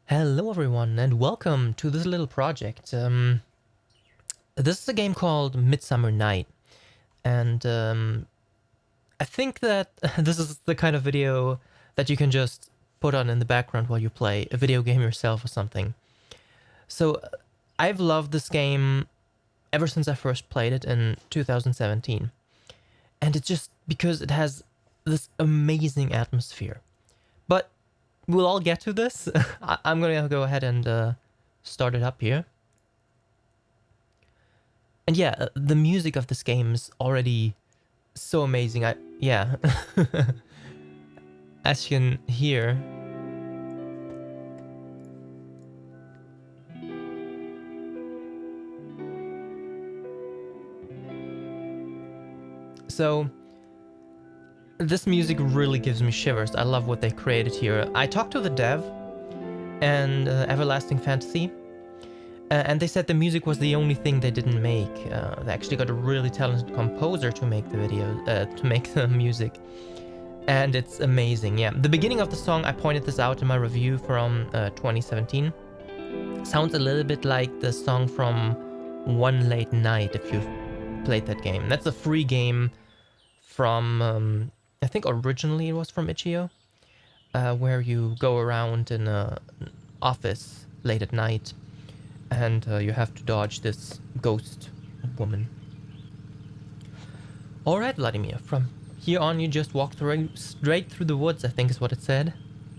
Hello everyone and welcome to this little project. This is a game called Midsummer Night, and I think that this is the kind of video that you can just put on in the background while you play a video game yourself or something. So I've loved this game ever since I first played it in 2017, and it's just because it has this amazing atmosphere. But we'll all get to this. I'm gonna go ahead and start it up here. And yeah, the music of this game is already so amazing. Yeah, as you can hear. So this music really gives me shivers. I love what they created here. I talked to the dev and Everlasting Fantasy, and they said the music was the only thing they didn't make. They actually got a really talented composer to make the video, to make the music, and it's amazing. Yeah, the beginning of the song, I pointed this out in my review from 2017. Sounds a little bit like the song from One Late Night, if you've played that game. That's a free game from I think originally it was from Itch.io, where you go around in an office late at night and you have to dodge this ghost woman. Alright, Vladimir, from here on you just walk straight through the woods, I think is what it said.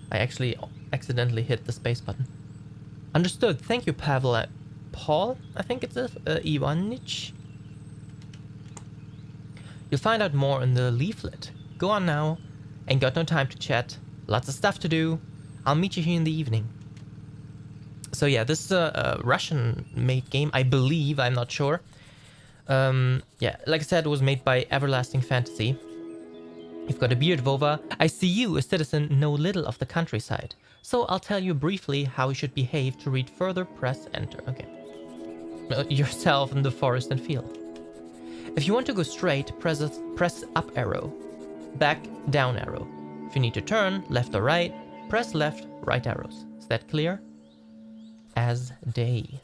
I actually accidentally hit the space button. Understood, thank you, Pavel. Paul, I think it's Ivanich. You'll find out more in the leaflet. Go on now. Ain't got no time to chat. Lots of stuff to do. I'll meet you here in the evening. So yeah, this is a Russian-made game, I believe. I'm not sure. Yeah, like I said, it was made by Everlasting Fantasy. You've got a beard, Vova. I see you, a citizen, know little of the countryside. So I'll tell you briefly how you should behave to read further. Press enter. Okay. Yourself in the forest and field. If you want to go straight, press up arrow. Back, down arrow. If you need to turn, left or right, press left, right arrows. Is that clear? As day.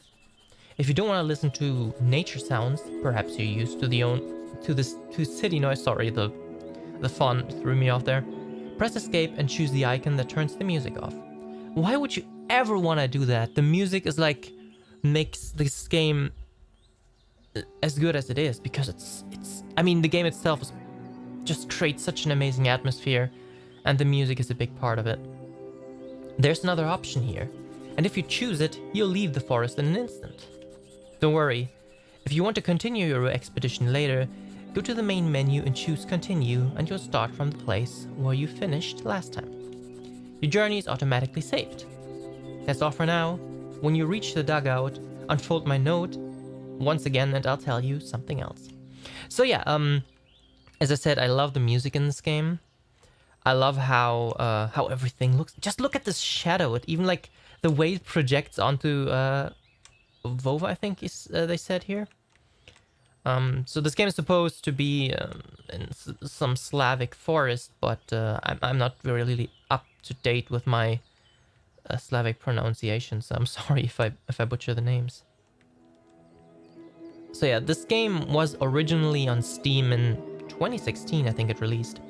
If you don't want to listen to nature sounds, perhaps you're used to city noise. Sorry, the font threw me off there. Press escape and choose the icon that turns the music off. Why would you ever want to do that? The music is like makes this game as good as it is, because it's I mean, the game itself just creates such an amazing atmosphere, and the music is a big part of it. There's another option here, and if you choose it, you'll leave the forest in an instant. Don't worry, if you want to continue your expedition later, go to the main menu and choose continue, and you'll start from the place where you finished last time. Your journey is automatically saved. That's all for now. When you reach the dugout, unfold my note once again and I'll tell you something else. So yeah, as I said, I love the music in this game. I love how everything looks. Just look at this shadow. It even like the way it projects onto Vova, I think is they said here. So this game is supposed to be in some Slavic forest, but I'm not really up to date with my Slavic pronunciation, so I'm sorry if I butcher the names. So yeah, this game was originally on Steam in 2016, I think it released.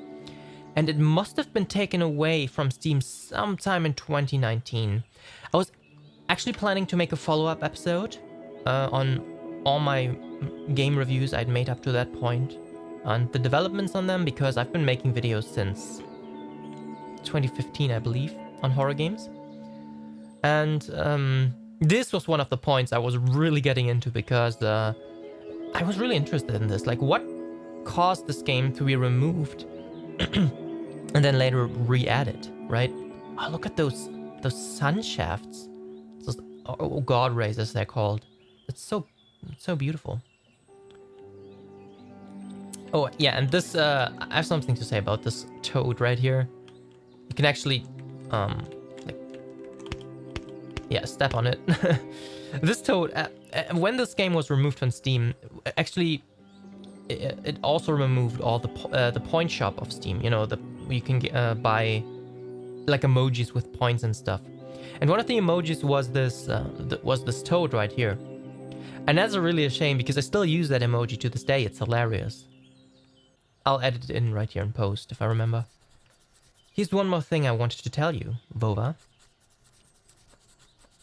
And it must have been taken away from Steam sometime in 2019. I was actually planning to make a follow-up episode on all my game reviews I'd made up to that point, and the developments on them, because I've been making videos since 2015, I believe, on horror games. And this was one of the points I was really getting into, because I was really interested in this. Like, what caused this game to be removed and then later re-added, right? Oh, look at those sun shafts. Those, god rays, as they're called. It's so beautiful. Oh yeah, and this I have something to say about this toad right here. You can actually like, yeah, step on it. This toad, when this game was removed from Steam, actually it also removed all the point shop of Steam. You know, you can buy like emojis with points and stuff. And one of the emojis was this toad right here. And that's really a shame because I still use that emoji to this day. It's hilarious. I'll edit it in right here in post if I remember. Here's one more thing I wanted to tell you, Vova.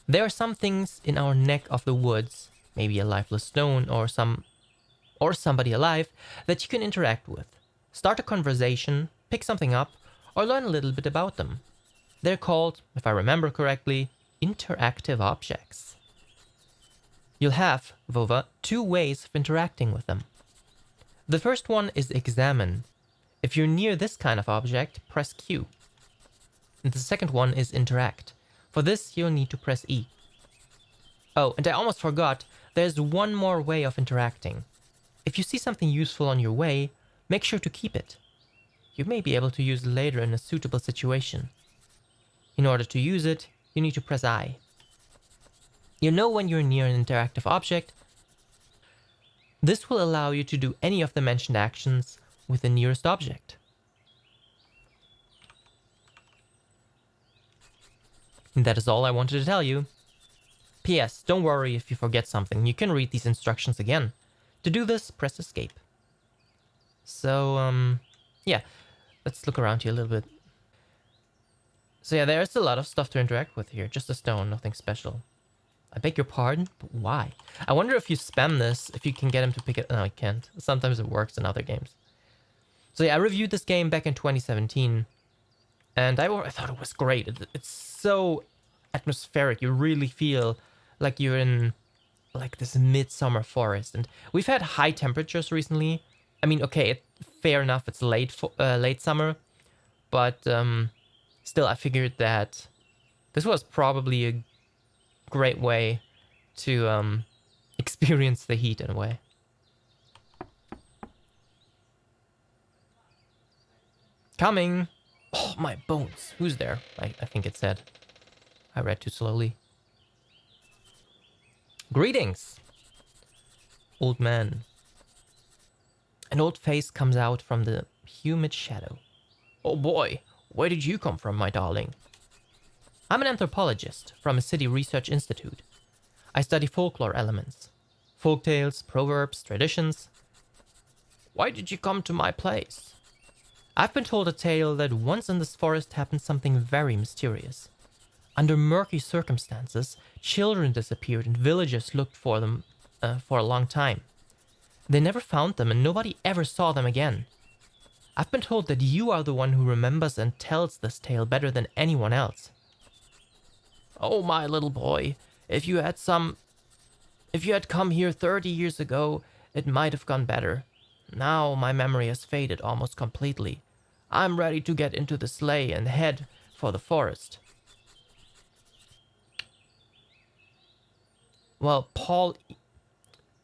There are some things in our neck of the woods, maybe a lifeless stone or somebody alive, that you can interact with. Start a conversation, pick something up, or learn a little bit about them. They're called, if I remember correctly, interactive objects. You'll have, Vova, 2 ways of interacting with them. The first one is examine. If you're near this kind of object, press Q. And the second one is interact. For this, you'll need to press E. Oh, and I almost forgot, there's one more way of interacting. If you see something useful on your way, make sure to keep it. You may be able to use it later in a suitable situation. In order to use it, you need to press I. You know when you're near an interactive object. This will allow you to do any of the mentioned actions with the nearest object. And that is all I wanted to tell you. P.S. Don't worry if you forget something, you can read these instructions again. To do this, press escape. So, yeah, let's look around here a little bit. So yeah, there's a lot of stuff to interact with here. Just a stone, nothing special. I beg your pardon, but why? I wonder if you spam this, if you can get him to pick it. No, I can't. Sometimes it works in other games. So yeah, I reviewed this game back in 2017. And I thought it was great. It's so atmospheric. You really feel like you're in like this midsummer forest. And we've had high temperatures recently. I mean, okay, fair enough. It's late summer. But still, I figured that this was probably a great way to experience the heat in a way. Coming! Oh, my bones. Who's there? I think it said. I read too slowly. Greetings! Old man. An old face comes out from the humid shadow. Oh boy, where did you come from, my darling? I'm an anthropologist from a city research institute. I study folklore elements. Folktales, proverbs, traditions. Why did you come to my place? I've been told a tale that once in this forest happened something very mysterious. Under murky circumstances, children disappeared and villagers looked for them for a long time. They never found them and nobody ever saw them again. I've been told that you are the one who remembers and tells this tale better than anyone else. Oh, my little boy, if you had come here 30 years ago, it might have gone better. Now my memory has faded almost completely. I'm ready to get into the sleigh and head for the forest. Well, Paul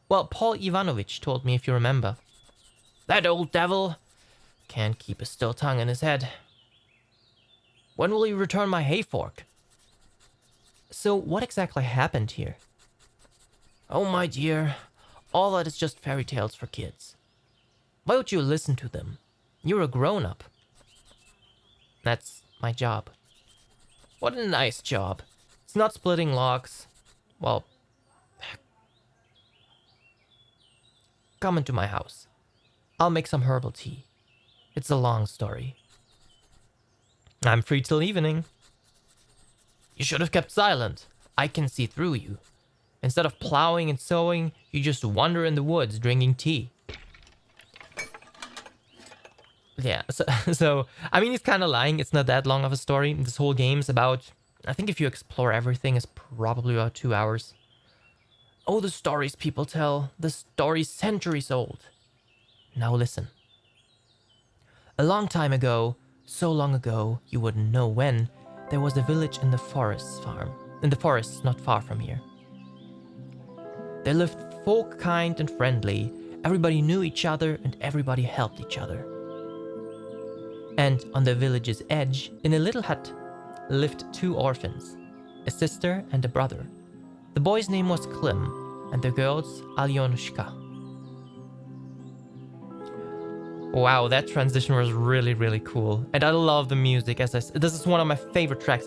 Ivanovich told me, if you remember. That old devil can't keep a still tongue in his head. When will he return my hay fork? So what exactly happened here? Oh, my dear, all that is just fairy tales for kids. Why would you listen to them? You're a grown-up. That's my job. What a nice job. It's not splitting logs. Well, come into my house. I'll make some herbal tea. It's a long story. I'm free till evening. You should have kept silent. I can see through you. Instead of plowing and sowing, you just wander in the woods drinking tea. Yeah, so I mean, he's kind of lying. It's not that long of a story. This whole game's about, I think if you explore everything, it's probably about 2 hours. Oh, the stories people tell. The stories centuries old. Now listen. A long time ago, so long ago, you wouldn't know when, there was a village in the forests not far from here. There lived folk kind and friendly. Everybody knew each other and everybody helped each other. And on the village's edge, in a little hut, lived 2 orphans, a sister and a brother. The boy's name was Klim, and the girl's Alyonushka. Wow, that transition was really, really cool. And I love the music. As I said, this is one of my favorite tracks.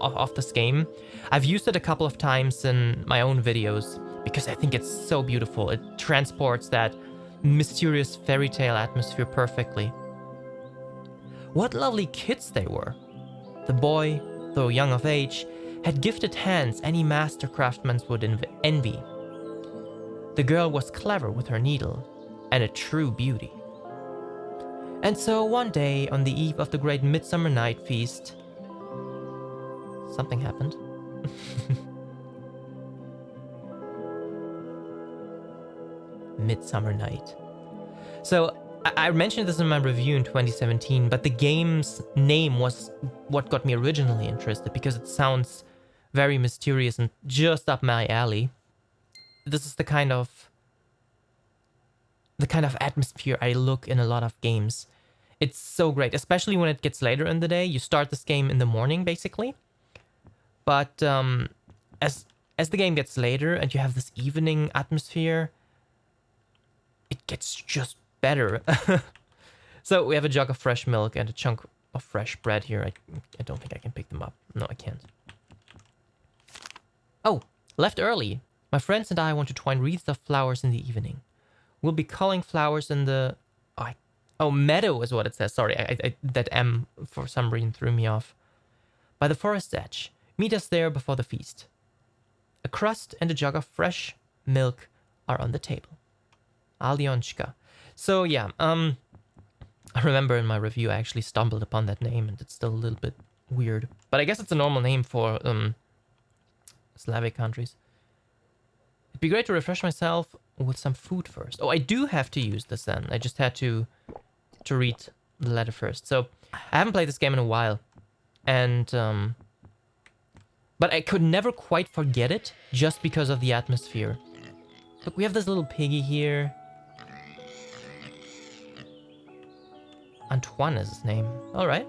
of this game. I've used it a couple of times in my own videos because I think it's so beautiful. It transports that mysterious fairy tale atmosphere perfectly. What lovely kids they were. The boy, though young of age, had gifted hands any master craftsman would envy. The girl was clever with her needle, and a true beauty. And so one day, on the eve of the great Midsummer Night feast, something happened. Midsummer Night. So, I mentioned this in my review in 2017, but the game's name was what got me originally interested because it sounds very mysterious and just up my alley. This is the kind of atmosphere I look in a lot of games. It's so great, especially when it gets later in the day. You start this game in the morning, basically. But as the game gets later and you have this evening atmosphere, it gets just better. So we have a jug of fresh milk and a chunk of fresh bread here. I don't think I can pick them up. No, I can't. Oh, left early. My friends and I want to twine wreaths of flowers in the evening. We'll be culling flowers in the... Oh, meadow is what it says. Sorry, that M for some reason threw me off. By the forest edge. Meet us there before the feast. A crust and a jug of fresh milk are on the table. Alyonchka. So yeah, I remember in my review I actually stumbled upon that name and it's still a little bit weird. But I guess it's a normal name for Slavic countries. It'd be great to refresh myself with some food first. Oh, I do have to use this then. I just had to read the letter first. So I haven't played this game in a while. And but I could never quite forget it just because of the atmosphere. Look, we have this little piggy here. Antoine is his name. All right.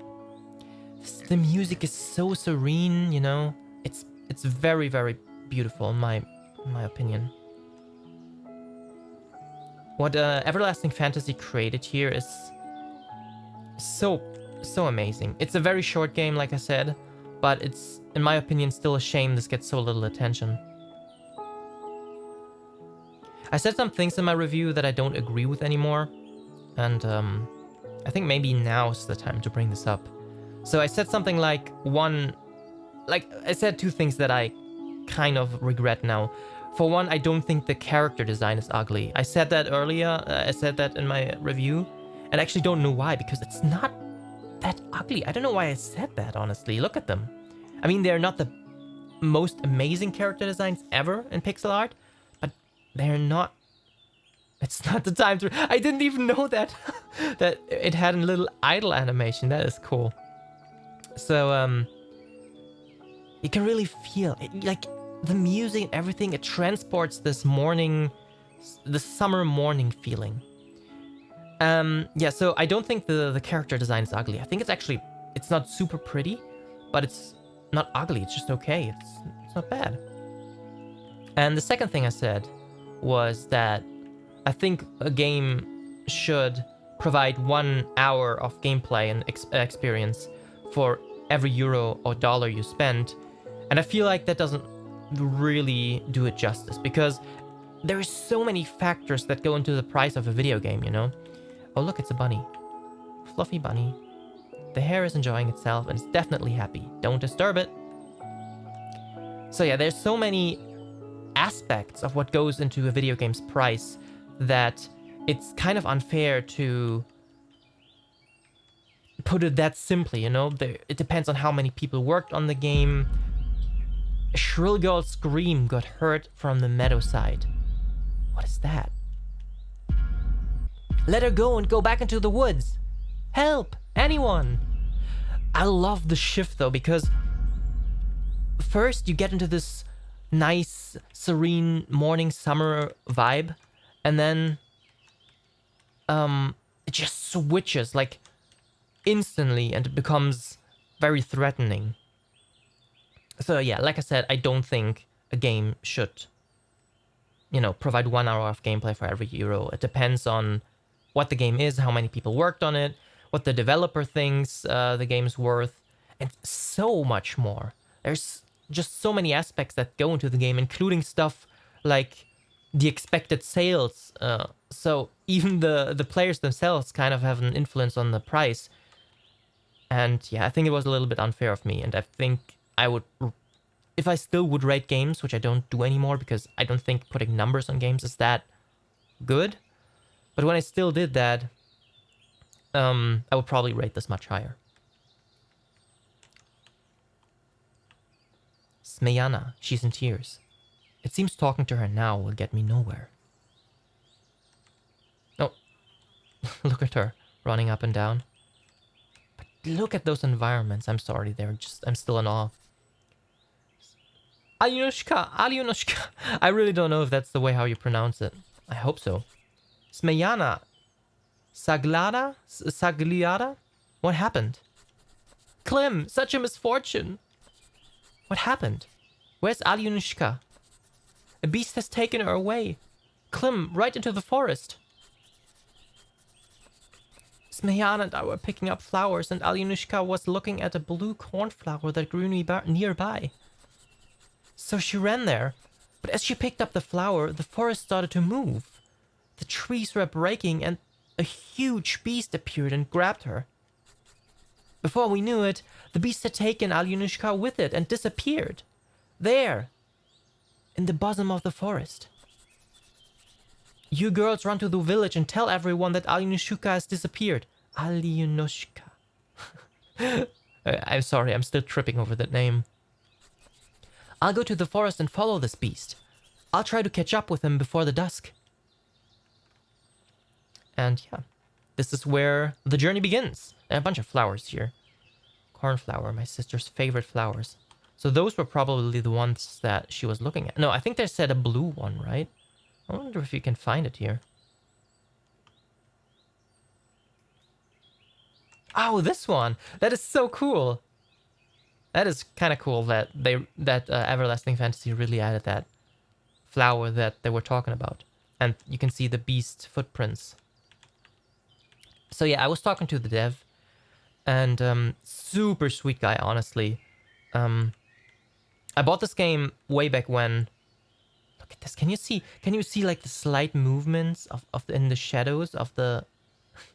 The music is so serene, you know. It's very, very beautiful in my opinion. What Everlasting Fantasy created here is so amazing. It's a very short game, like I said, but it's, in my opinion, still a shame this gets so little attention. I said some things in my review that I don't agree with anymore, and I think maybe now's the time to bring this up. So I said something like I said two things that I kind of regret now. For one, I don't think the character design is ugly. I said that earlier, I said that in my review, and I actually don't know why, because it's not that ugly. I don't know why I said that, honestly. Look at them. I mean, they're not the most amazing character designs ever in pixel art, but they're not... It's not the time to... I didn't even know that, that it had a little idle animation. That is cool. So, you can really feel it, like the music and everything. It transports this morning, the summer morning feeling. Yeah. So I don't think the character design is ugly. I think it's not super pretty, but it's not ugly. It's just okay. It's not bad. And the second thing I said was that I think a game should provide 1 hour of gameplay and experience for every euro or dollar you spend. And I feel like that doesn't really do it justice, because there are so many factors that go into the price of a video game, you know? Oh, look, it's a bunny. Fluffy bunny. The hare is enjoying itself and it's definitely happy. Don't disturb it. So yeah, there's so many aspects of what goes into a video game's price that it's kind of unfair to put it that simply, you know? It depends on how many people worked on the game. A shrill girl's scream got heard from the meadow side. What is that? Let her go and go back into the woods. Help! Anyone! I love the shift though, because first you get into this nice, serene morning summer vibe, and then it just switches like instantly and it becomes very threatening. So yeah, like I said, I don't think a game should, you know, provide 1 hour of gameplay for every euro. It depends on what the game is, how many people worked on it, what the developer thinks the game's worth, and so much more. There's just so many aspects that go into the game, including stuff like the expected sales. So even the players themselves kind of have an influence on the price. And yeah, I think it was a little bit unfair of me. And I think I would, if I still would rate games, which I don't do anymore because I don't think putting numbers on games is that good. But when I still did that, I would probably rate this much higher. Smeyana, she's in tears. It seems talking to her now will get me nowhere. Oh, look at her running up and down. But look at those environments. I'm sorry, I'm still in awe. Alyunushka. I really don't know if that's the way how you pronounce it. I hope so. Smeyana. Sagliada? What happened? Klim, such a misfortune. What happened? Where's Alyunushka? A beast has taken her away. Klim, right into the forest. Smeyana and I were picking up flowers, and Alyunushka was looking at a blue cornflower that grew nearby. So she ran there, but as she picked up the flower, the forest started to move. The trees were breaking, and a huge beast appeared and grabbed her. Before we knew it, the beast had taken Alyunushka with it and disappeared. There, in the bosom of the forest. You girls run to the village and tell everyone that Alyunushka has disappeared. Alyunushka. I'm sorry, I'm still tripping over that name. I'll go to the forest and follow this beast. I'll try to catch up with him before the dusk. And yeah, this is where the journey begins. And a bunch of flowers here. Cornflower, my sister's favorite flowers. So those were probably the ones that she was looking at. No, I think they said a blue one, right? I wonder if you can find it here. Oh, this one! That is so cool! That is kind of cool that Everlasting Fantasy really added that flower that they were talking about. And you can see the beast footprints. So yeah, I was talking to the dev. And super sweet guy, honestly. I bought this game way back when. Look at this. Can you see like the slight movements in the shadows of the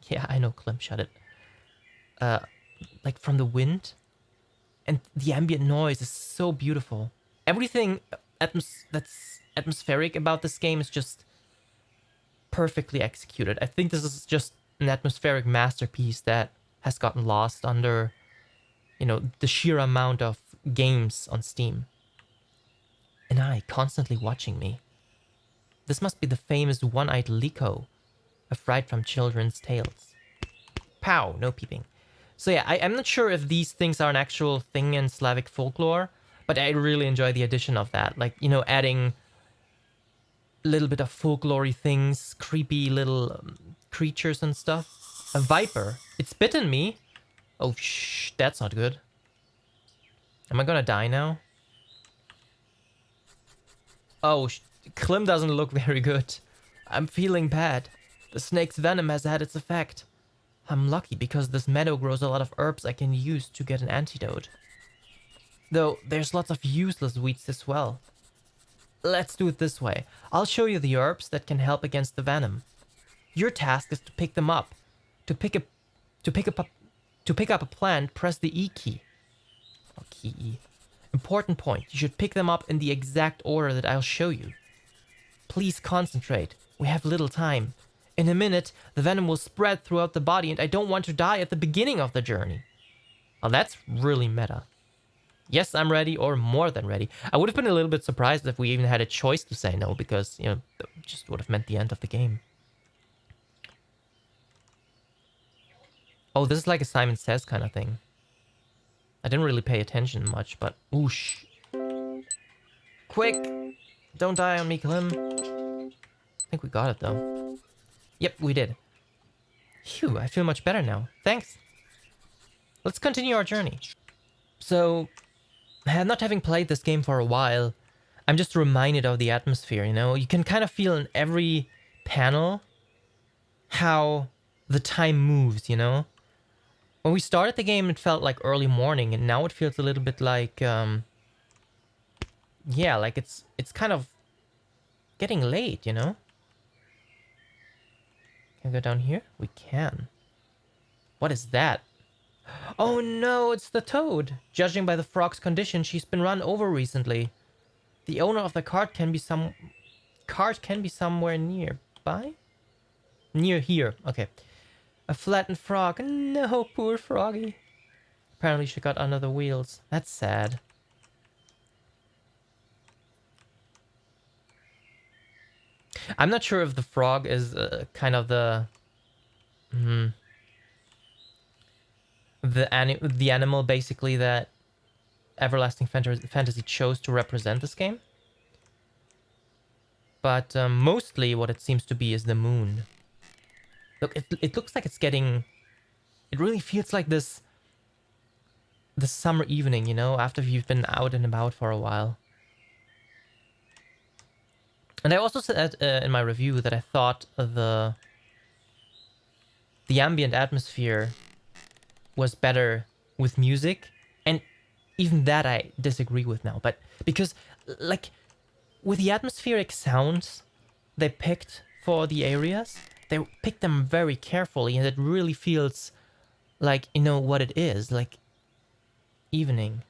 yeah, I know, Clem, shut it. Like from the wind. And the ambient noise is so beautiful. Everything that's atmospheric about this game is just perfectly executed. I think this is just an atmospheric masterpiece that has gotten lost under, the sheer amount of games on Steam. An eye constantly watching me. This must be the famous one-eyed Liko, a fright from children's tales. Pow, no peeping. So yeah, I'm not sure if these things are an actual thing in Slavic folklore, but I really enjoy the addition of that. Like, adding a little bit of folklory things, creepy little creatures and stuff. A viper. It's bitten me. Oh, shh, that's not good. Am I gonna die now? Oh, Klim doesn't look very good. I'm feeling bad. The snake's venom has had its effect. I'm lucky because this meadow grows a lot of herbs I can use to get an antidote. Though, there's lots of useless weeds as well. Let's do it this way. I'll show you the herbs that can help against the venom. Your task is to pick them up. To pick up a plant, press the E key. Oh, key E. Important point. You should pick them up in the exact order that I'll show you. Please concentrate. We have little time. In a minute, the venom will spread throughout the body and I don't want to die at the beginning of the journey. Oh, that's really meta. Yes, I'm ready, or more than ready. I would have been a little bit surprised if we even had a choice to say no, because, that just would have meant the end of the game. Oh, this is like a Simon Says kind of thing. I didn't really pay attention much, but whoosh. Quick! Don't die on me, Klim. I think we got it, though. Yep, we did. Phew, I feel much better now. Thanks. Let's continue our journey. So, not having played this game for a while, I'm just reminded of the atmosphere, You can kind of feel in every panel how the time moves, When we started the game, it felt like early morning, and now it feels a little bit like yeah, like it's kind of getting late, you know? Can we go down here? We can. What is that? Oh no, it's the toad. Judging by the frog's condition, she's been run over recently. The owner of the cart can be somewhere nearby? Near here. Okay. A flattened frog. No, poor froggy. Apparently she got under the wheels. That's sad. I'm not sure if the frog is kind of the the animal basically that Everlasting Fantasy chose to represent this game. But mostly what it seems to be is the moon. Look, it looks like it's getting... It really feels like this summer evening, you know, after you've been out and about for a while. And I also said in my review that I thought the ambient atmosphere was better with music, and even that I disagree with now. But because, like, with the atmospheric sounds they picked for the areas, they picked them very carefully, and it really feels like, you know, what it is, like evening.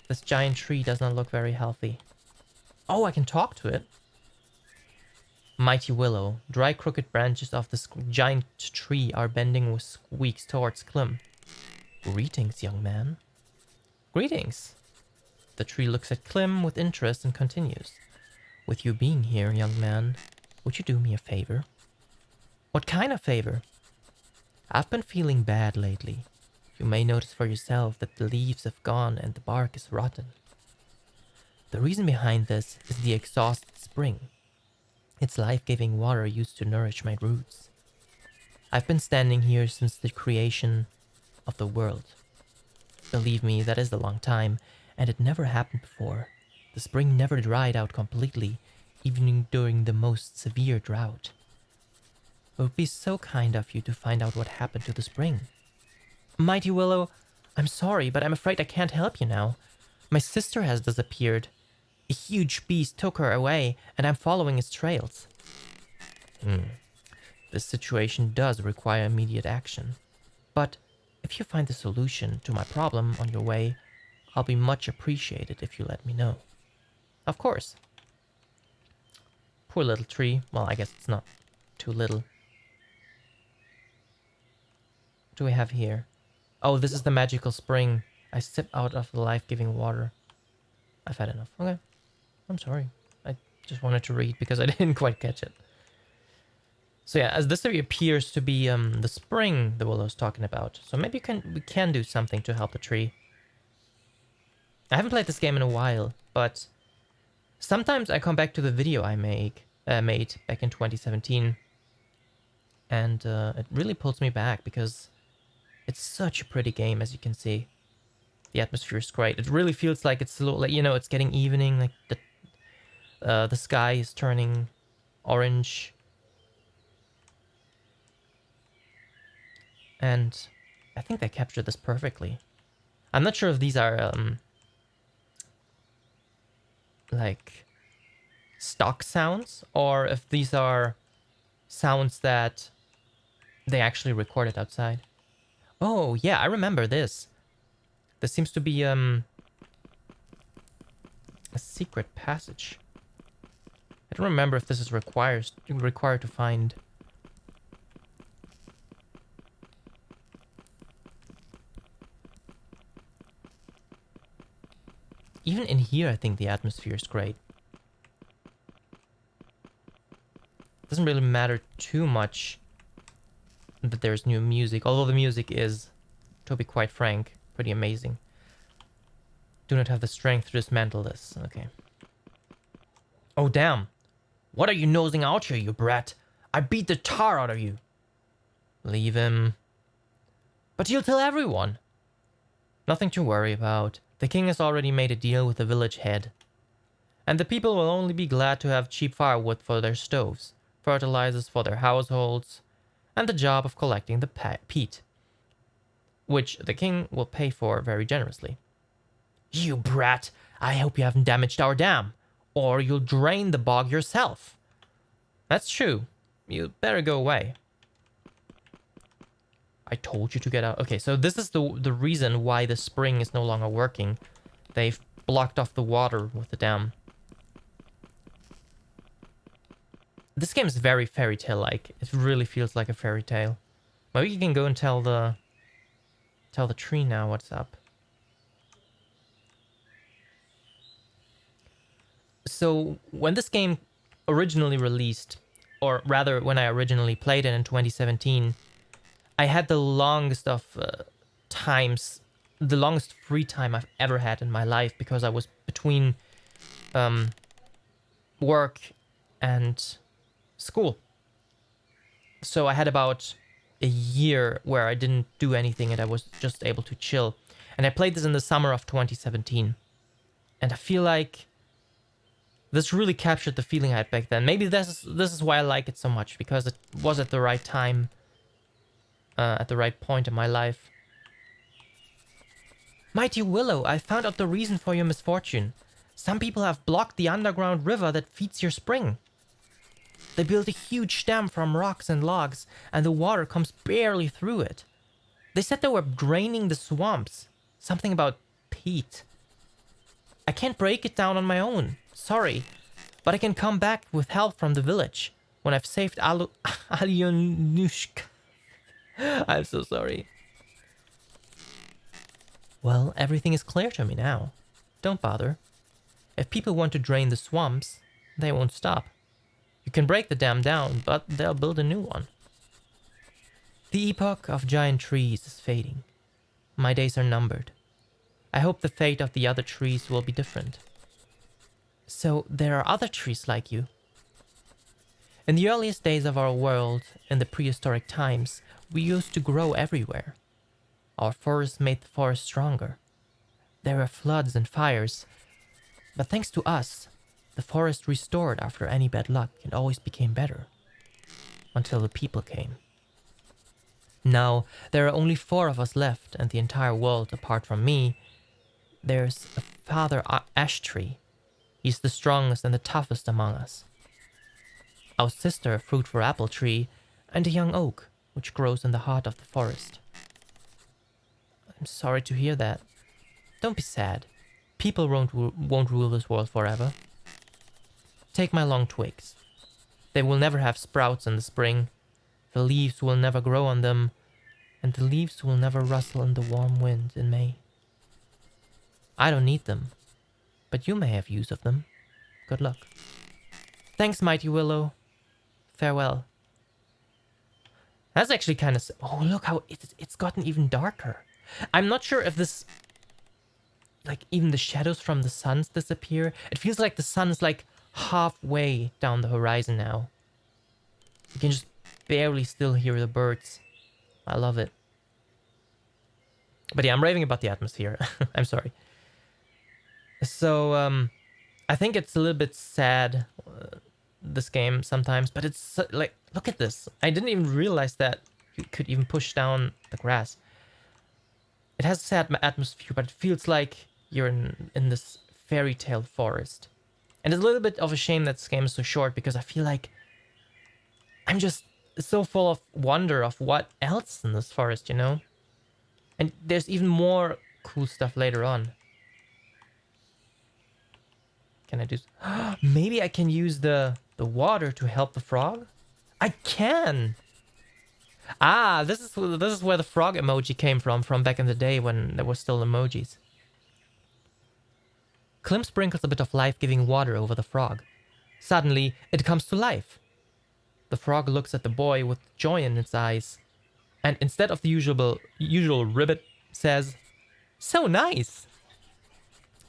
This giant tree does not look very healthy. Oh, I can talk to it. Mighty willow. Dry, crooked branches of this giant tree are bending with squeaks towards Clem. Greetings, young man. Greetings. The tree looks at Clem with interest and continues. With you being here, young man, would you do me a favor? What kind of favor? I've been feeling bad lately. You may notice for yourself that the leaves have gone and the bark is rotten. The reason behind this is the exhausted spring. Its life-giving water used to nourish my roots. I've been standing here since the creation of the world. Believe me, that is a long time, and it never happened before. The spring never dried out completely, even during the most severe drought. It would be so kind of you to find out what happened to the spring. Mighty Willow, I'm sorry, but I'm afraid I can't help you now. My sister has disappeared. A huge beast took her away, and I'm following its trails. This situation does require immediate action. But if you find the solution to my problem on your way, I'll be much appreciated if you let me know. Of course. Poor little tree. Well, I guess it's not too little. What do we have here? Oh, this is the magical spring. I sip out of the life-giving water. I've had enough. Okay. I'm sorry. I just wanted to read because I didn't quite catch it. So yeah, as this appears to be the spring the Willow's talking about. So maybe we can do something to help the tree. I haven't played this game in a while, but sometimes I come back to the video I made back in 2017. And it really pulls me back because it's such a pretty game, as you can see. The atmosphere is great. It really feels like it's like, you know, it's getting evening, like the sky is turning orange. And I think they captured this perfectly. I'm not sure if these are like stock sounds or if these are sounds that they actually recorded outside. Oh, yeah, I remember this. This seems to be a secret passage. I don't remember if this is required to find. Even in here, I think the atmosphere is great. Doesn't really matter too much that there's new music, although the music is, to be quite frank, pretty amazing. Do not have the strength to dismantle this. Okay. Oh, damn. What are you nosing out here, you brat? I beat the tar out of you. Leave him. But you'll tell everyone. Nothing to worry about. The king has already made a deal with the village head. And the people will only be glad to have cheap firewood for their stoves, fertilizers for their households, and the job of collecting the peat, which the king will pay for very generously. You brat! I hope you haven't damaged our dam, or you'll drain the bog yourself. That's true. You better go away. I told you to get out. Okay, so this is the reason why the spring is no longer working. They've blocked off the water with the dam. This game is very fairy tale-like. It really feels like a fairy tale. Maybe you can go and tell the tree now what's up. So when this game originally released, or rather when I originally played it in 2017, I had the longest of the longest free time I've ever had in my life, because I was between work and school. So I had about a year where I didn't do anything and I was just able to chill. And I played this in the summer of 2017. And I feel like this really captured the feeling I had back then. Maybe this is why I like it so much, because it was at the right time, at the right point in my life. Mighty Willow, I found out the reason for your misfortune. Some people have blocked the underground river that feeds your spring. They built a huge dam from rocks and logs, and the water comes barely through it. They said they were draining the swamps. Something about peat. I can't break it down on my own. Sorry. But I can come back with help from the village when I've saved Alionushka. I'm so sorry. Well, everything is clear to me now. Don't bother. If people want to drain the swamps, they won't stop. You can break the dam down, but they'll build a new one. The epoch of giant trees is fading. My days are numbered. I hope the fate of the other trees will be different. So there are other trees like you. In the earliest days of our world, in the prehistoric times, we used to grow everywhere. Our forests made the forest stronger. There were floods and fires, but thanks to us, the forest restored after any bad luck and always became better. Until the people came. Now, there are only 4 of us left, and the entire world, apart from me. There's a father ash tree. He's the strongest and the toughest among us. Our sister, a fruitful apple tree, and a young oak, which grows in the heart of the forest. I'm sorry to hear that. Don't be sad. People won't rule this world forever. Take my long twigs. They will never have sprouts in the spring. The leaves will never grow on them, and the leaves will never rustle in the warm wind in May. I don't need them, but you may have use of them. Good luck. Thanks, Mighty Willow. Farewell. That's actually kind of... Oh, look how it's gotten even darker. I'm not sure if this... Like, even the shadows from the suns disappear. It feels like the sun is like halfway down the horizon now. You can just barely still hear the birds. I love it. But yeah, I'm raving about the atmosphere. I'm sorry. So, I think it's a little bit sad, this game sometimes, but it's like, look at this. I didn't even realize that you could even push down the grass. It has a sad atmosphere, but it feels like you're in this fairy tale forest. And it's a little bit of a shame that this game is so short, because I feel like I'm just so full of wonder of what else in this forest, you know? And there's even more cool stuff later on. Can I do... Maybe I can use the water to help the frog? I can! Ah, this is where the frog emoji came from back in the day when there were still emojis. Clem sprinkles a bit of life-giving water over the frog. Suddenly, it comes to life. The frog looks at the boy with joy in its eyes, and instead of the usual ribbit, says, "So nice!"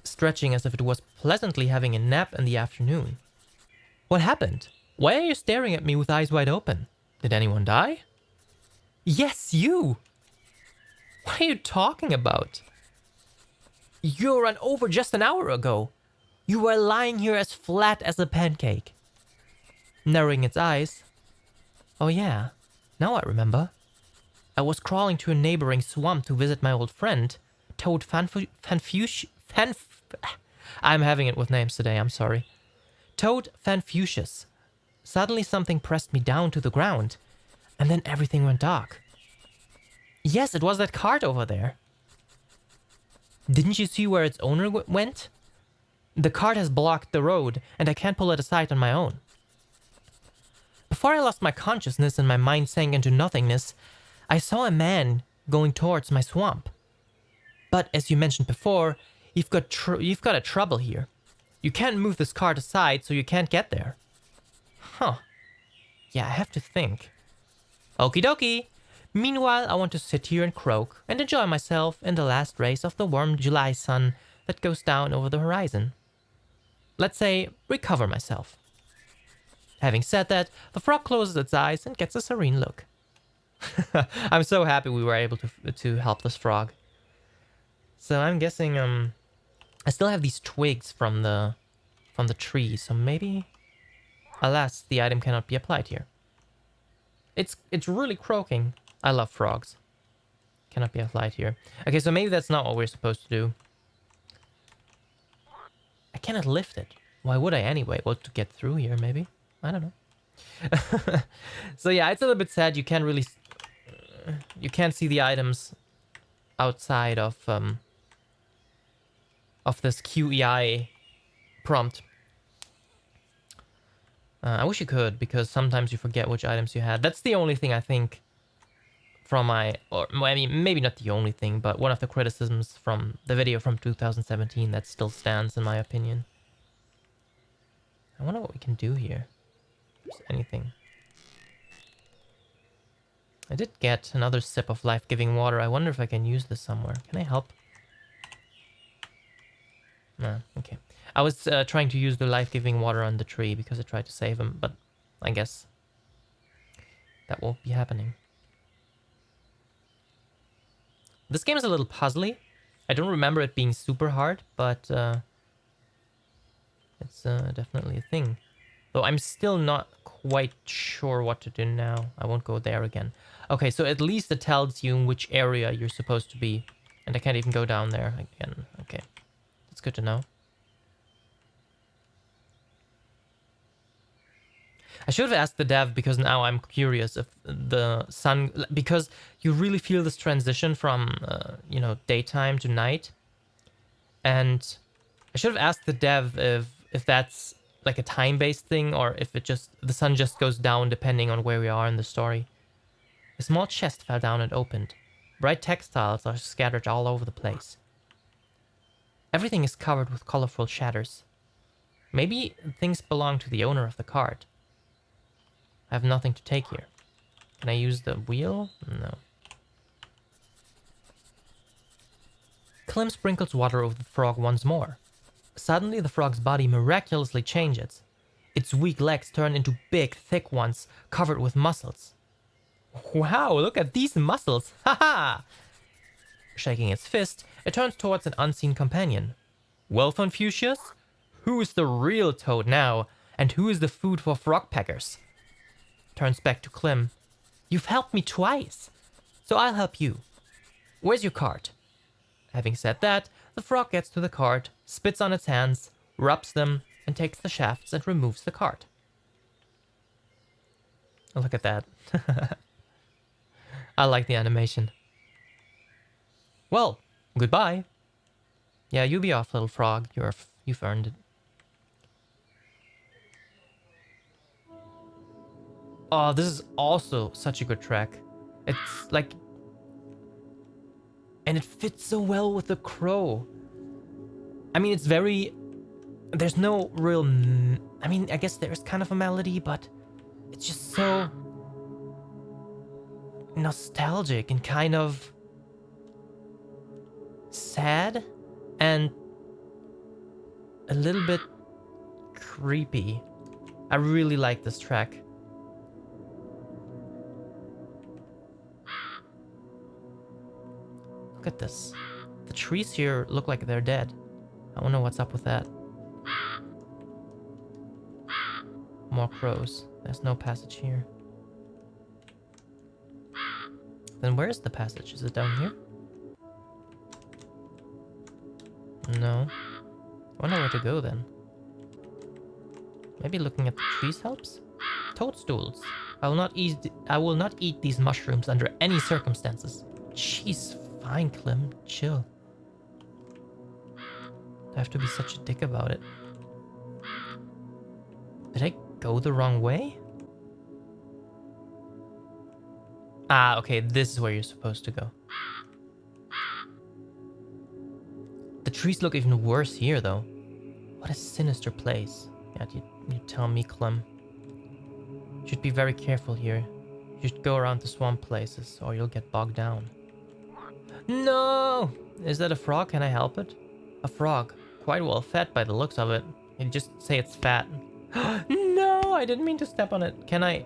Stretching as if it was pleasantly having a nap in the afternoon. What happened? Why are you staring at me with eyes wide open? Did anyone die? Yes, you! What are you talking about? You were run over just an hour ago. You were lying here as flat as a pancake. Narrowing its eyes. Oh yeah, now I remember. I was crawling to a neighboring swamp to visit my old friend, Toad I'm having it with names today, I'm sorry. Toad Fanfucius. Suddenly something pressed me down to the ground, and then everything went dark. Yes, it was that cart over there. Didn't you see where its owner went? The cart has blocked the road, and I can't pull it aside on my own. Before I lost my consciousness and my mind sank into nothingness, I saw a man going towards my swamp. But as you mentioned before, you've got a trouble here. You can't move this cart aside, so you can't get there. Huh. Yeah, I have to think. Okie dokie. Meanwhile, I want to sit here and croak and enjoy myself in the last rays of the warm July sun that goes down over the horizon. Let's say, recover myself. Having said that, the frog closes its eyes and gets a serene look. I'm so happy we were able to help this frog. So I'm guessing I still have these twigs from the tree, so maybe, alas, the item cannot be applied here. It's really croaking. I love frogs. Cannot be applied here. Okay, so maybe that's not what we're supposed to do. I cannot lift it. Why would I anyway? Well, to get through here, maybe. I don't know. So yeah, it's a little bit sad. You can't really, you can't see the items outside of this QEI prompt. I wish you could, because sometimes you forget which items you had. That's the only thing I think from my, or I mean, maybe not the only thing, but one of the criticisms from the video from 2017 that still stands in my opinion. I wonder what we can do here. If there's anything. I did get another sip of life-giving water. I wonder if I can use this somewhere. Can I help? No, okay. I was trying to use the life-giving water on the tree because I tried to save him, but I guess that won't be happening. This game is a little puzzly. I don't remember it being super hard, but it's definitely a thing. Though I'm still not quite sure what to do now. I won't go there again. Okay, so at least it tells you in which area you're supposed to be. And I can't even go down there again. Okay, that's good to know. I should have asked the dev, because now I'm curious if the sun, because you really feel this transition from, you know, daytime to night. And I should have asked the dev if that's like a time-based thing, or if it just, the sun just goes down depending on where we are in the story. A small chest fell down and opened. Bright textiles are scattered all over the place. Everything is covered with colorful shadows. Maybe things belong to the owner of the cart. I have nothing to take here. Can I use the wheel? No. Clem sprinkles water over the frog once more. Suddenly, the frog's body miraculously changes. Its weak legs turn into big, thick ones, covered with muscles. Wow, look at these muscles! Haha! Shaking its fist, it turns towards an unseen companion. Well, Confucius? Who is the real Toad now, and who is the food for frog peckers? Turns back to Clem. You've helped me twice, so I'll help you. Where's your cart? Having said that, the frog gets to the cart, spits on its hands, rubs them, and takes the shafts and removes the cart. Oh, look at that. I like the animation. Well, goodbye. Yeah, you be off, little frog. You've earned it. Oh, this is also such a good track. It's like... And it fits so well with the crow. I mean, it's very... There's no real... I mean, I guess there's kind of a melody, but it's just so... nostalgic and kind of... sad and a little bit creepy. I really like this track. Look at this. The trees here look like they're dead. I wonder what's up with that. More crows. There's no passage here. Then where's the passage? Is it down here? No. I wonder where to go then. Maybe looking at the trees helps? Toadstools. I will not eat these mushrooms under any circumstances. Jeez, fine, Clem. Chill. I have to be such a dick about it. Did I go the wrong way? Ah, okay, this is where you're supposed to go. The trees look even worse here, though. What a sinister place. Yeah, you tell me, Clem. You should be very careful here. You should go around the swamp places, or you'll get bogged down. No! Is that a frog? Can I help it? A frog. Quite well fed by the looks of it. You just say it's fat. No! I didn't mean to step on it. Can I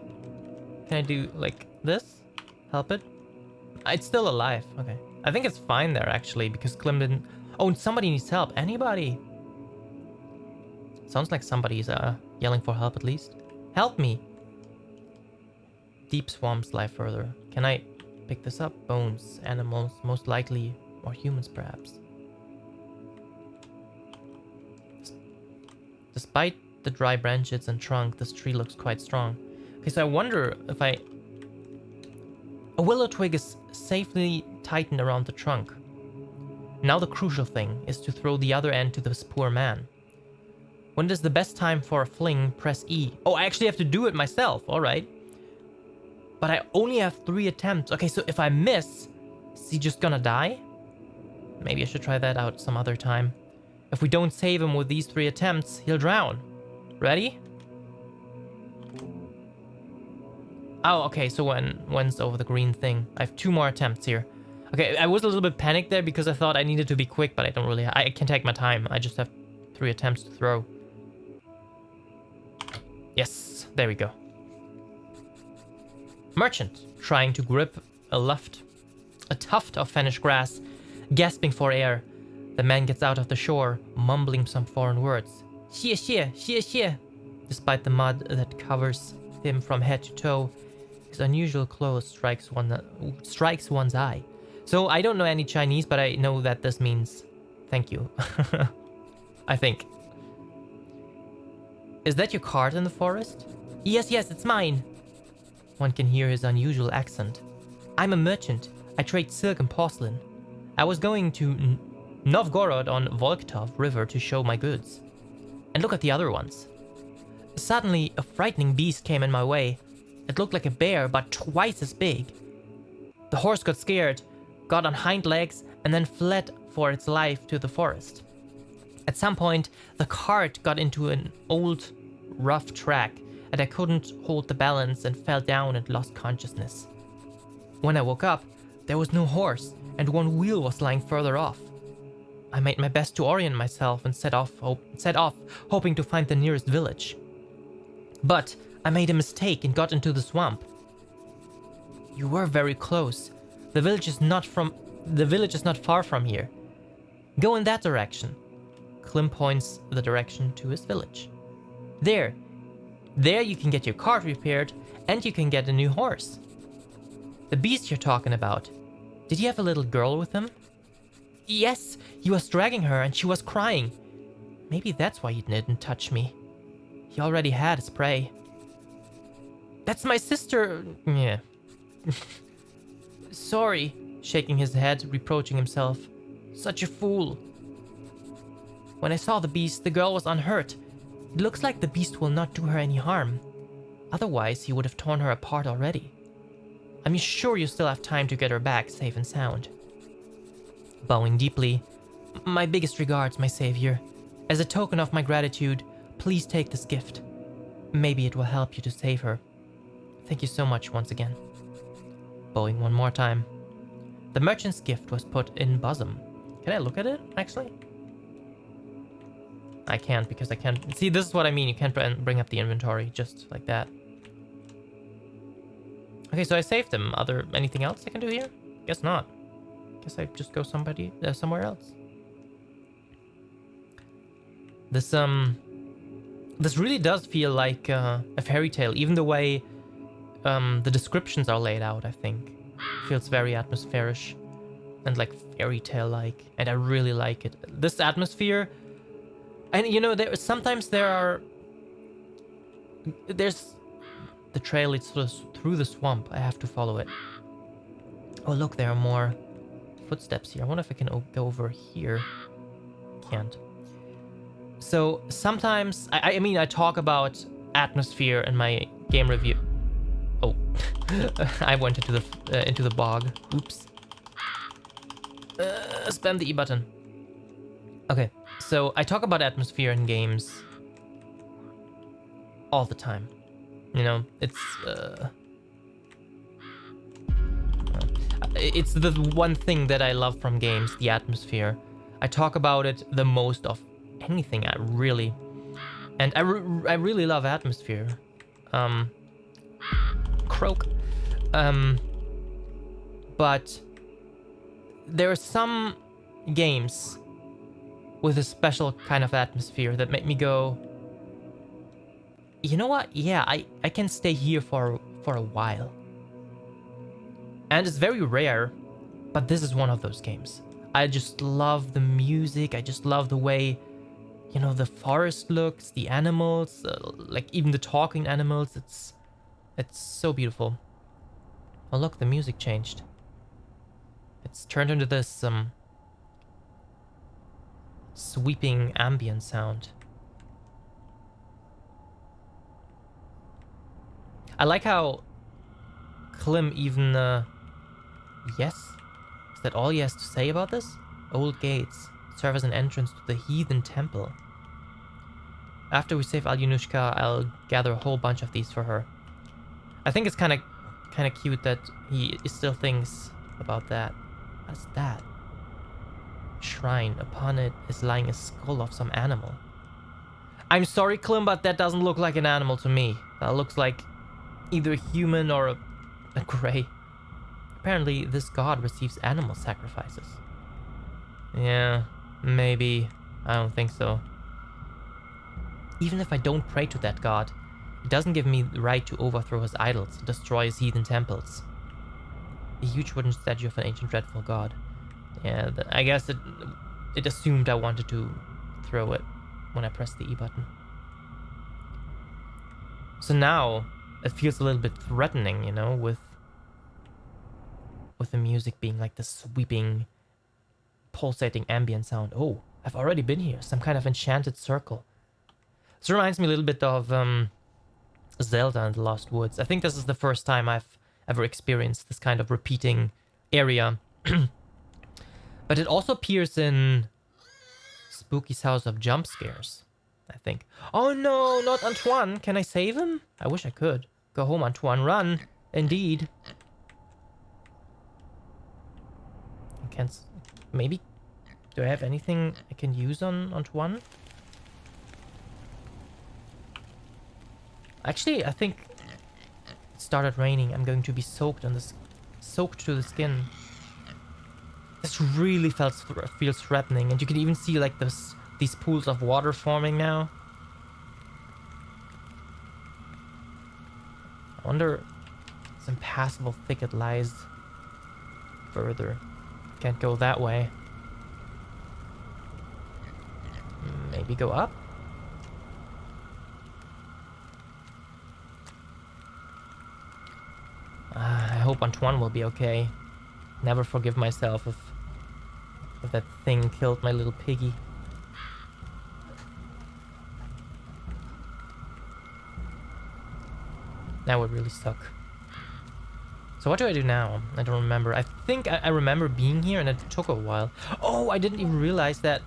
do, like, this? Help it? It's still alive. Okay. I think it's fine there, actually, because Clem didn't... Oh, and somebody needs help. Anybody? Sounds like somebody's yelling for help, at least. Help me! Deep swamps lie further. Can I pick this up? Bones, animals, most likely, or humans, perhaps. Despite the dry branches and trunk, this tree looks quite strong. Okay, so I wonder if a willow twig is safely tightened around the trunk. Now the crucial thing is to throw the other end to this poor man. When it is the best time for a fling, press E. Oh, I actually have to do it myself. All right. But I only have 3 attempts. Okay, so if I miss, is he just gonna die? Maybe I should try that out some other time. If we don't save him with these 3 attempts, he'll drown. Ready? Oh, okay, so when's over the green thing? I have 2 more attempts here. Okay, I was a little bit panicked there because I thought I needed to be quick, but I don't really... I can take my time. I just have 3 attempts to throw. Yes, there we go. Merchant, trying to grip a tuft of vanished grass, gasping for air. The man gets out of the shore, mumbling some foreign words. Xie xie, xie xie. Despite the mud that covers him from head to toe, his unusual clothes strikes one's eye. So I don't know any Chinese, but I know that this means thank you. I think. Is that your cart in the forest? Yes, yes, it's mine. One can hear his unusual accent. I'm a merchant. I trade silk and porcelain. I was going to Novgorod on Volktov River to show my goods. And look at the other ones. Suddenly, a frightening beast came in my way. It looked like a bear, but twice as big. The horse got scared, got on hind legs, and then fled for its life to the forest. At some point, the cart got into an old, rough track, and I couldn't hold the balance and fell down and lost consciousness. When I woke up, there was no horse, and one wheel was lying further off. I made my best to orient myself and set off, hoping to find the nearest village. But I made a mistake and got into the swamp. You were very close. The village is not far from here. Go in that direction. Klim points the direction to his village. There you can get your cart repaired and you can get a new horse. The beast you're talking about. Did he have a little girl with him? Yes, he was dragging her and she was crying. Maybe that's why he didn't touch me. He already had his prey. That's my sister. Yeah. Sorry, shaking his head, reproaching himself. Such a fool. When I saw the beast, the girl was unhurt. It looks like the beast will not do her any harm. Otherwise, he would have torn her apart already. I'm sure you still have time to get her back safe and sound. Bowing deeply, my biggest regards, my savior. As a token of my gratitude, please take this gift. Maybe it will help you to save her. Thank you so much once again. Bowing one more time. The merchant's gift was put in bosom. Can I look at it, actually? I can't because I can't... See, this is what I mean. You can't bring up the inventory just like that. Okay, so I saved him. Anything else I can do here? Guess not. Guess I just go somewhere else. This really does feel like a fairy tale, even the way the descriptions are laid out, I think. It feels very atmospheric and like fairy tale-like, and I really like it. This atmosphere, And you know, sometimes there's the trail leads through the swamp. I have to follow it. Oh look, there are more footsteps here. I wonder if I can go over here. Can't. So sometimes I mean I talk about atmosphere in my game review. Oh, I went into the bog. Oops. Spam the E button. Okay, so I talk about atmosphere in games all the time. You know, it's the one thing that I love from games, the atmosphere. I talk about it the most of anything. I really love atmosphere. Croak. But there are some games with a special kind of atmosphere that make me go, you know what? Yeah, I can stay here for a while. And it's very rare, but this is one of those games. I just love the music. I just love the way, you know, the forest looks, the animals, like even the talking animals. It's so beautiful. Oh look, the music changed. It's turned into this sweeping ambient sound. I like how Klim even yes? Is that all he has to say about this? Old gates serve as an entrance to the heathen temple. After we save Alyanushka, I'll gather a whole bunch of these for her. I think it's kind of cute that he still thinks about that. What's that? Shrine. Upon it is lying a skull of some animal. I'm sorry, Klim, but that doesn't look like an animal to me. That looks like either a human or a grey. Apparently, this god receives animal sacrifices. Yeah, maybe. I don't think so. Even if I don't pray to that god, it doesn't give me the right to overthrow his idols and destroy his heathen temples. A huge wooden statue of an ancient dreadful god. Yeah, I guess it assumed I wanted to throw it when I pressed the E button. So now it feels a little bit threatening, you know, with the music being like this sweeping, pulsating ambient sound. Oh, I've already been here. Some kind of enchanted circle. This reminds me a little bit of Zelda and the Lost Woods. I think this is the first time I've ever experienced this kind of repeating area. But it also appears in Spooky's House of Jump Scares, I think. Oh no, not Antoine. Can I save him? I wish I could. Go home, Antoine. Run. Indeed. I can't... Maybe... Do I have anything I can use on Antoine? Actually, I think it started raining. I'm going to be soaked to the skin. This really feels threatening, and you can even see like these pools of water forming now. I wonder this impassable thicket lies further. Can't go that way. Maybe go up? I hope Antoine will be okay. Never forgive myself if that thing killed my little piggy. That would really suck. So what do I do now? I don't remember. I think I remember being here and it took a while. Oh, I didn't even realize that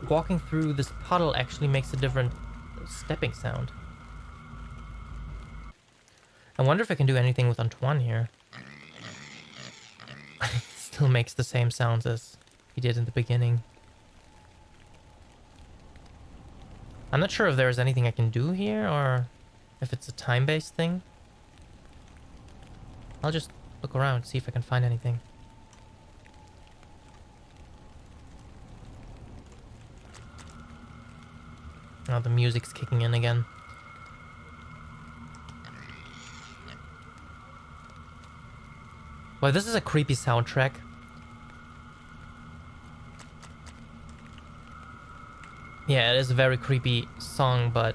walking through this puddle actually makes a different stepping sound. I wonder if I can do anything with Antoine here. Still makes the same sounds as he did in the beginning. I'm not sure if there's anything I can do here or if it's a time-based thing. I'll just look around, see if I can find anything. Oh, the music's kicking in again. Well, this is a creepy soundtrack. Yeah, it is a very creepy song, but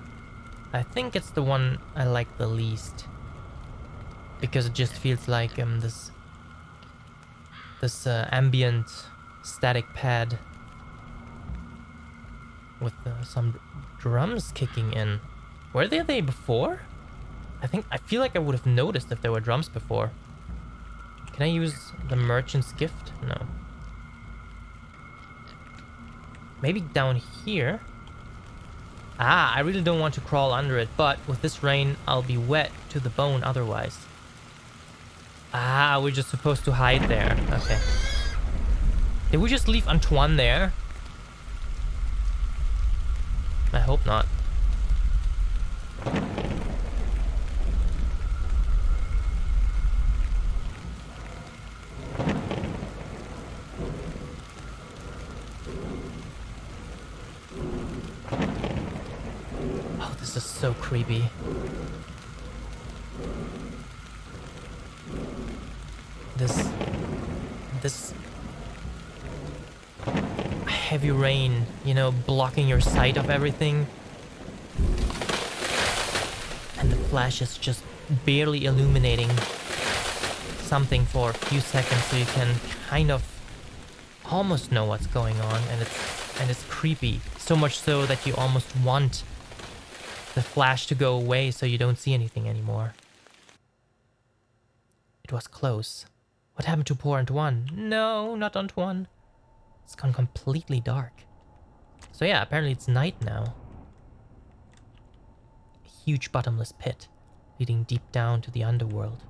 I think it's the one I like the least. Because it just feels like this ambient static pad with some drums kicking in. Were they before? I feel like I would have noticed if there were drums before. Can I use the merchant's gift? No. Maybe down here. Ah, I really don't want to crawl under it, but with this rain, I'll be wet to the bone otherwise. Ah, we're just supposed to hide there. Okay. Did we just leave Antoine there? I hope not. Oh, this is so creepy. This heavy rain, you know, blocking your sight of everything. And the flash is just barely illuminating something for a few seconds so you can kind of almost know what's going on, and it's creepy. So much so that you almost want the flash to go away so you don't see anything anymore. It was close. What happened to poor Antoine? No, not Antoine. It's gone completely dark. So yeah, apparently it's night now. A huge bottomless pit leading deep down to the underworld.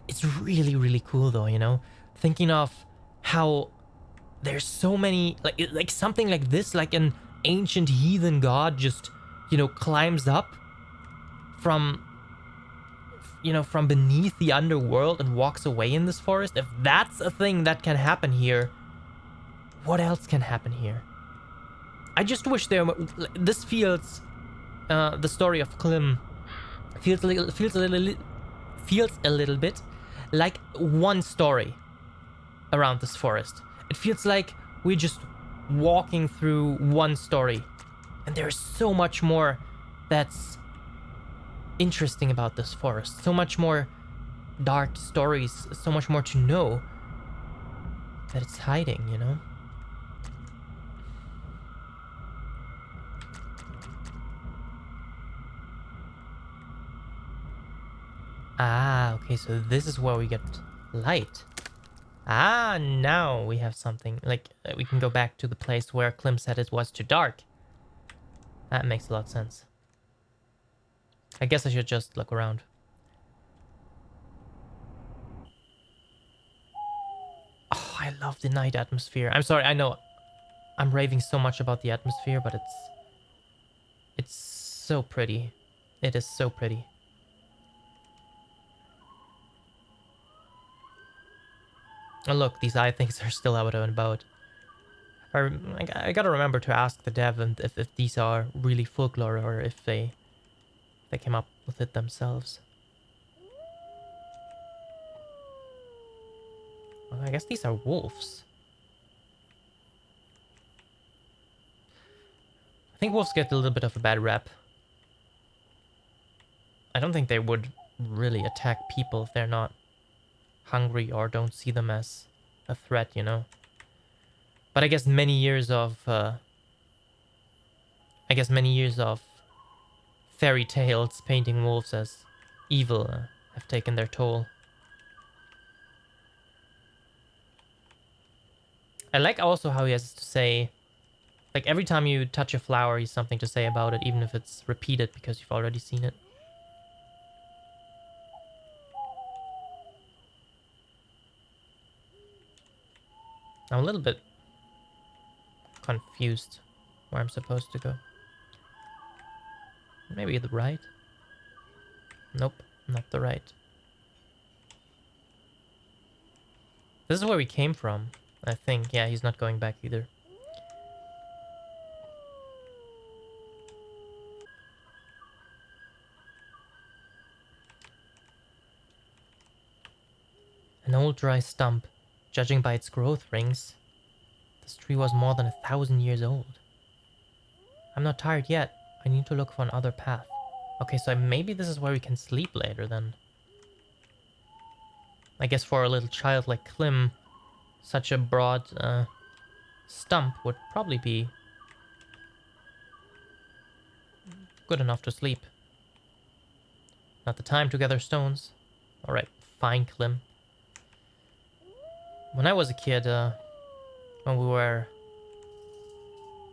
It's really, really cool though, you know? Thinking of how there's so many, like something like this, like an ancient heathen god just, you know, climbs up from, you know, from beneath the underworld and walks away in this forest. If that's a thing that can happen here, what else can happen here? I just wish this feels, the story of Klim feels a little bit like one story around this forest. It feels like we're just walking through one story, and there's so much more that's interesting about this forest, so much more dark stories, so much more to know that it's hiding, you know? Ah, okay, so this is where we get light. Ah, now we have something. Like, we can go back to the place where Klim said it was too dark. That makes a lot of sense. I guess I should just look around. Oh, I love the night atmosphere. I'm sorry, I know I'm raving so much about the atmosphere, but it's so pretty. It is so pretty. And look, these eye things are still out and about. I gotta remember to ask the dev if these are really folklore or if they came up with it themselves. Well, I guess these are wolves. I think wolves get a little bit of a bad rep. I don't think they would really attack people if they're not hungry or don't see them as a threat, you know? But I guess many years of fairy tales painting wolves as evil have taken their toll. I like also how he has to say, like every time you touch a flower, he's something to say about it, even if it's repeated because you've already seen it. I'm a little bit confused where I'm supposed to go. Maybe the right? Nope, not the right. This is where we came from, I think. Yeah, he's not going back either. An old dry stump. Judging by its growth rings, this tree was more than 1,000 years old. I'm not tired yet. I need to look for another path. Okay, so maybe this is where we can sleep later then. I guess for a little child like Klim, such a broad stump would probably be good enough to sleep. Not the time to gather stones. Alright, fine, Klim. When I was a kid, when we were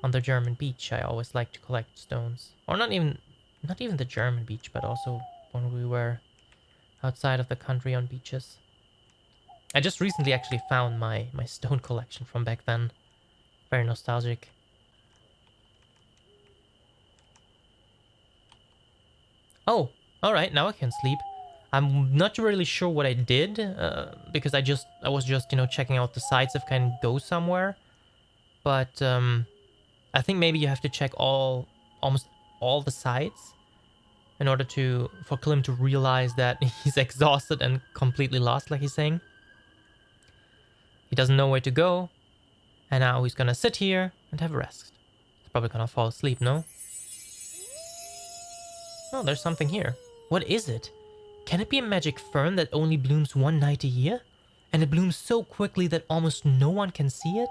on the German beach, I always liked to collect stones. Or not even the German beach, but also when we were outside of the country on beaches. I just recently actually found my stone collection from back then. Very nostalgic. Oh, alright, now I can sleep. I'm not really sure what I did, because I was just, you know, checking out the sites if I can go somewhere. But I think maybe you have to check almost all the sites in order for Klim to realize that he's exhausted and completely lost, like he's saying. He doesn't know where to go, and now he's gonna sit here and have a rest. He's probably gonna fall asleep, no? Oh, there's something here. What is it? Can it be a magic fern that only blooms one night a year? And it blooms so quickly that almost no one can see it?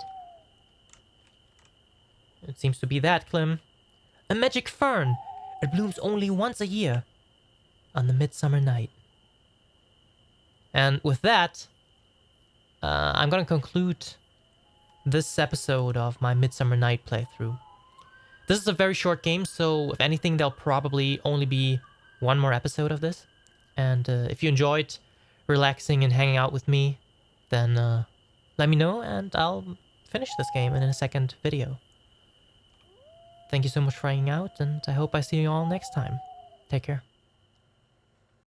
It seems to be that, Klim. A magic fern! It blooms only once a year. On the Midsummer Night. And with that, I'm gonna conclude this episode of my Midsummer Night playthrough. This is a very short game, so if anything, there'll probably only be one more episode of this. And if you enjoyed relaxing and hanging out with me, then let me know and I'll finish this game in a second video. Thank you so much for hanging out, and I hope I see you all next time. Take care.